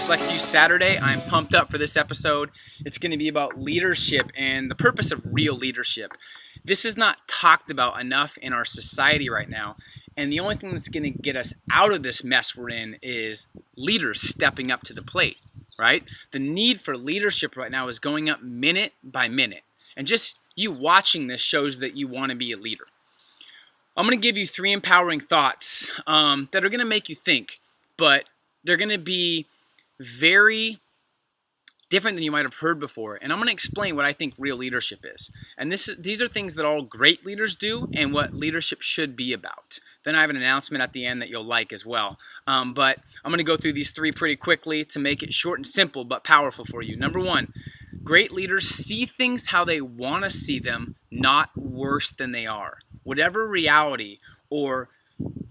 Select Few Saturday. I'm pumped up for this episode. It's going to be about leadership and the purpose of real leadership. This is not talked about enough in our society right now, and the only thing that's going to get us out of this mess we're in is leaders stepping up to the plate, right? The need for leadership right now is going up minute by minute, and just you watching this shows that you want to be a leader. I'm going to give you 3 empowering thoughts that are going to make you think, but they're going to be very different than you might have heard before. And I'm going to explain what I think real leadership is. And these are things that all great leaders do and what leadership should be about. Then I have an announcement at the end that you'll like as well. But I'm going to go through these 3 pretty quickly to make it short and simple but powerful for you. Number 1, great leaders see things how they want to see them, not worse than they are. Whatever reality or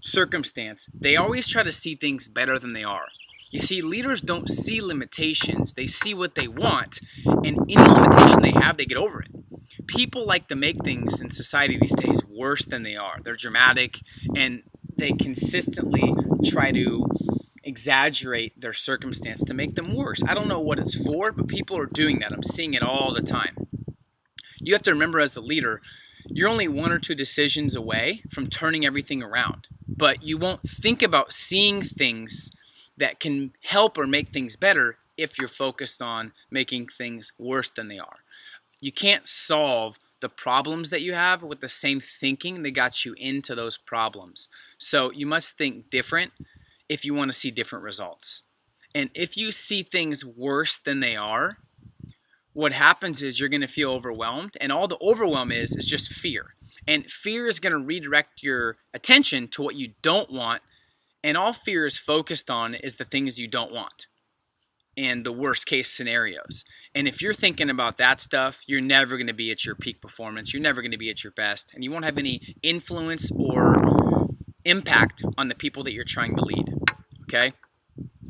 circumstance, they always try to see things better than they are. You see, leaders don't see limitations. They see what they want, and any limitation they have, they get over it. People like to make things in society these days worse than they are. They're dramatic, and they consistently try to exaggerate their circumstance to make them worse. I don't know what it's for, but people are doing that. I'm seeing it all the time. You have to remember as a leader, you're only 1 or 2 decisions away from turning everything around, but you won't think about seeing things that can help or make things better if you're focused on making things worse than they are. You can't solve the problems that you have with the same thinking that got you into those problems. So you must think different if you want to see different results. And if you see things worse than they are, what happens is you're going to feel overwhelmed, and all the overwhelm is just fear. And fear is going to redirect your attention to what you don't want, and all fear is focused on is the things you don't want and the worst case scenarios. And if you're thinking about that stuff, you're never going to be at your peak performance. You're never going to be at your best, and you won't have any influence or impact on the people that you're trying to lead. Okay?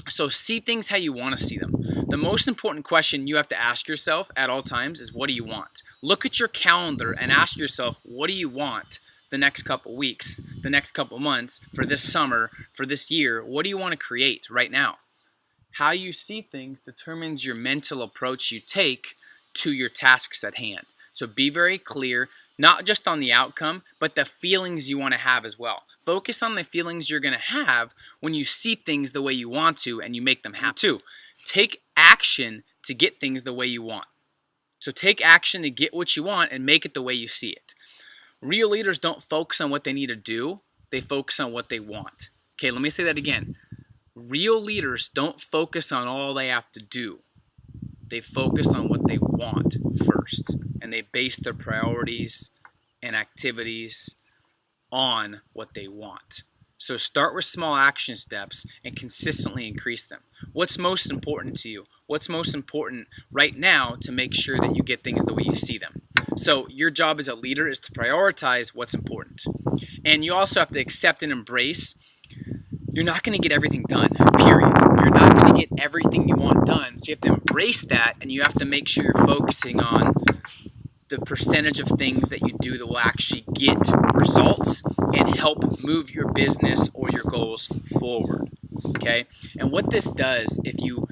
So see things how you want to see them. The most important question you have to ask yourself at all times is, what do you want? Look at your calendar and ask yourself, what do you want the next couple weeks, the next couple months, for this summer, for this year? What do you want to create right now? How you see things determines your mental approach you take to your tasks at hand. So be very clear, not just on the outcome, but the feelings you want to have as well. Focus on the feelings you're going to have when you see things the way you want to and you make them happen. 2, take action to get things the way you want. So take action to get what you want and make it the way you see it. Real leaders don't focus on what they need to do. They focus on what they want. Okay, let me say that again. Real leaders don't focus on all they have to do. They focus on what they want first, and they base their priorities and activities on what they want. So start with small action steps and consistently increase them. What's most important to you? What's most important right now to make sure that you get things the way you see them? So your job as a leader is to prioritize what's important. And you also have to accept and embrace you're not going to get everything done, period. You're not going to get everything you want done. So you have to embrace that, and you have to make sure you're focusing on the percentage of things that you do that will actually get results and help move your business or your goals forward. Okay? And what this does, if you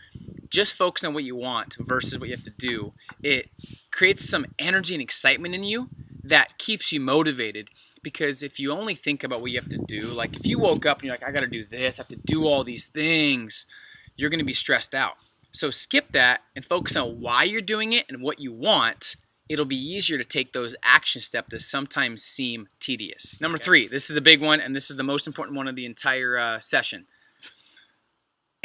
just focus on what you want versus what you have to do, it creates some energy and excitement in you that keeps you motivated. Because if you only think about what you have to do, like if you woke up and you're like, I got to do this, I have to do all these things, you're going to be stressed out. So skip that and focus on why you're doing it and what you want. It'll be easier to take those action steps that sometimes seem tedious. Number 3, this is a big one, and this is the most important one of the entire session.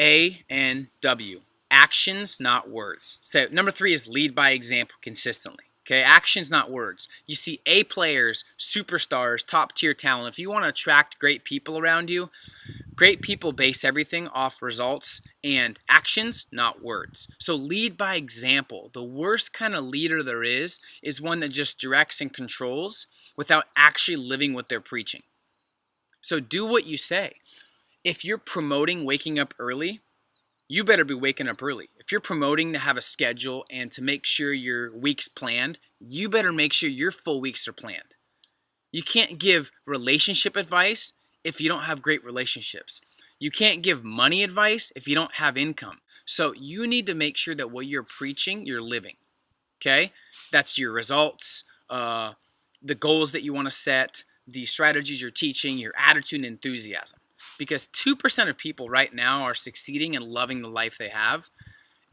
A and W. Actions, not words. So number 3 is lead by example consistently. Okay, actions, not words. You see A players, superstars, top tier talent. If you want to attract great people around you, great people base everything off results and actions, not words. So lead by example. The worst kind of leader there is one that just directs and controls without actually living what they're preaching. So do what you say. If you're promoting waking up early, you better be waking up early. If you're promoting to have a schedule and to make sure your week's planned, you better make sure your full weeks are planned. You can't give relationship advice if you don't have great relationships. You can't give money advice if you don't have income. So you need to make sure that what you're preaching, you're living. Okay? That's your results, the goals that you want to set, the strategies you're teaching, your attitude and enthusiasm. Because 2% of people right now are succeeding and loving the life they have,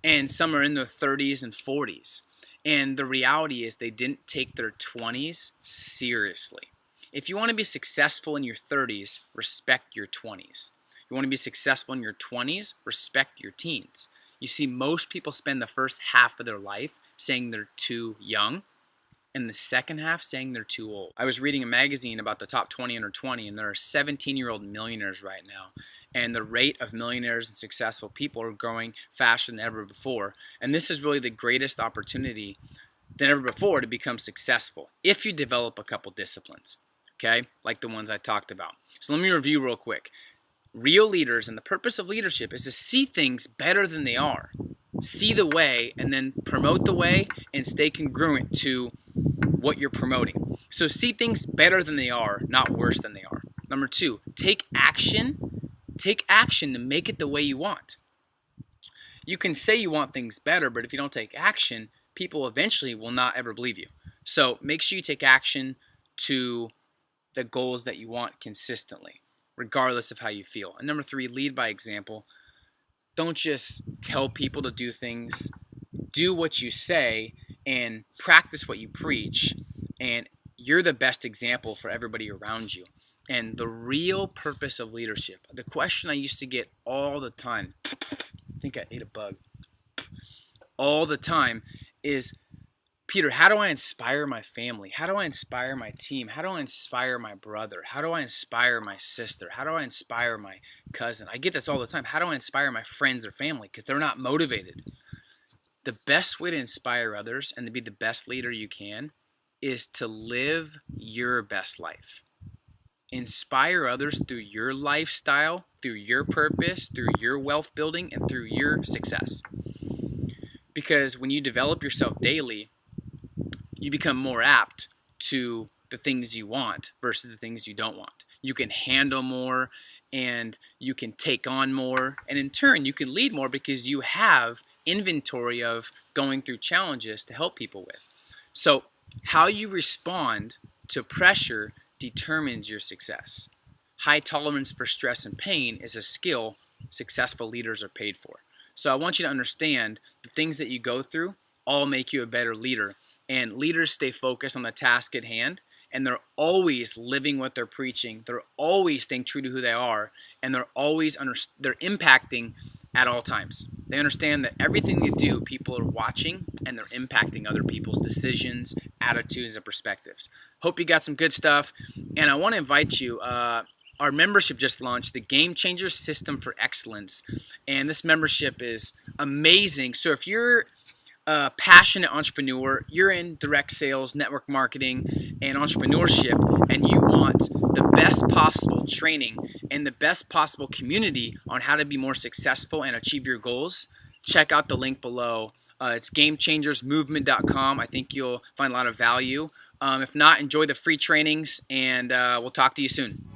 and some are in their 30s and 40s. And the reality is they didn't take their 20s seriously. If you want to be successful in your 30s, respect your 20s. You want to be successful in your 20s, respect your teens. You see, most people spend the first half of their life saying they're too young, and the second half saying they're too old. I was reading a magazine about the top 20 under 20, and there are 17-year-old millionaires right now. And the rate of millionaires and successful people are growing faster than ever before. And this is really the greatest opportunity than ever before to become successful if you develop a couple disciplines, okay, like the ones I talked about. So let me review real quick. Real leaders, and the purpose of leadership is to see things better than they are. See the way and then promote the way and stay congruent to what you're promoting. So see things better than they are, not worse than they are. Number 2, take action. Take action to make it the way you want. You can say you want things better, but if you don't take action, people eventually will not ever believe you. So make sure you take action to the goals that you want consistently, regardless of how you feel. And number 3, lead by example. Don't just tell people to do things. Do what you say and practice what you preach. And you're the best example for everybody around you. And the real purpose of leadership, the question I used to get all the time, I think I ate a bug, all the time is, Peter, how do I inspire my family? How do I inspire my team? How do I inspire my brother? How do I inspire my sister? How do I inspire my cousin? I get this all the time. How do I inspire my friends or family? Because they're not motivated. The best way to inspire others and to be the best leader you can is to live your best life. Inspire others through your lifestyle, through your purpose, through your wealth building, and through your success. Because when you develop yourself daily, you become more apt to the things you want versus the things you don't want. You can handle more and you can take on more. And in turn, you can lead more because you have inventory of going through challenges to help people with. So how you respond to pressure determines your success. High tolerance for stress and pain is a skill successful leaders are paid for. So I want you to understand the things that you go through all make you a better leader. And leaders stay focused on the task at hand, and they're always living what they're preaching. They're always staying true to who they are, and they're impacting at all times. They understand that everything they do, people are watching, and they're impacting other people's decisions, attitudes, and perspectives. Hope you got some good stuff, and I want to invite you. Our membership just launched, the Game Changer System for Excellence, and this membership is amazing. So if you're a passionate entrepreneur, you're in direct sales, network marketing, and entrepreneurship, and you want the best possible training and the best possible community on how to be more successful and achieve your goals, check out the link below. It's gamechangersmovement.com. I think you'll find a lot of value. If not, enjoy the free trainings, and we'll talk to you soon.